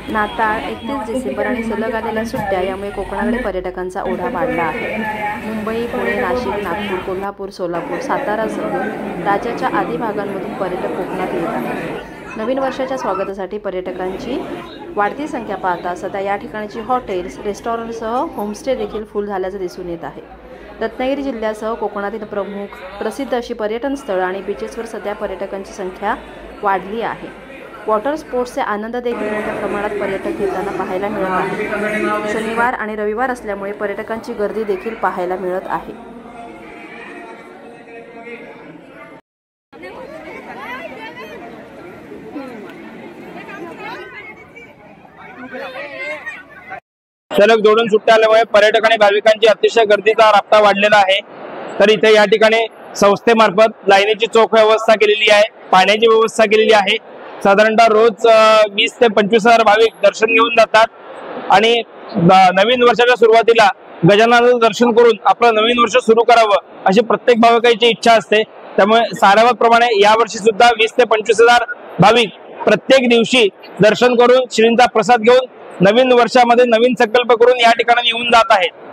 नाताळ, 31 डिसेंबर आणि सलग आलेल्या सुट्ट्या यामुळे कोकणाकडे पर्यटकांचा ओढा वाढला आहे। मुंबई, पुणे, नाशिक, नागपूर, कोल्हापूर, सोलापूर, सातारासह राज्याच्या आदी भागांमधून पर्यटक कोकणात येत आहेत। नवीन वर्षाच्या स्वागतासाठी पर्यटकांची वाढती संख्या पाहता सध्या या ठिकाणची हॉटेल्स, रेस्टॉरंटसह होमस्टे देखील फुल झाल्याचं दिसून येत आहे। रत्नागिरी जिल्ह्यासह कोकणातील प्रसिद्ध अशी पर्यटन स्थळं आणि बीचेसवर सध्या पर्यटकांची संख्या वाढली आहे। वॉटर स्पोर्ट्सचे आनंद देखील मोठ्या प्रमाणात पर्यटक येताना पाहायला मिळत आहे। शनिवार आणि रविवार असल्यामुळे पर्यटकांची गर्दी देखील पाहायला मिळत आहे। सलग जोडून सुट्ट्या आल्यामुळे पर्यटक आणि भाविकांची अतिशय गर्दीचा राबता वाढलेला आहे। तर इथे या ठिकाणी संस्थेमार्फत लाईनीची चोख व्यवस्था केलेली आहे, पाण्याची व्यवस्था केलेली आहे। साधारणतः रोज 20 ते 25,000 भाविक दर्शन घेऊन जातात आणि नवीन वर्षाच्या सुरुवातीला गजाननाचं दर्शन करून आपलं नवीन वर्ष सुरू करावं अशी प्रत्येक भाविकाची इच्छा असते। त्यामुळे सारावतप्रमाणे यावर्षी सुद्धा 20 ते 25,000 भाविक प्रत्येक दिवशी दर्शन करून श्रींचा प्रसाद घेऊन नवीन वर्षामध्ये नवीन संकल्प करून या ठिकाणी येऊन जात आहेत।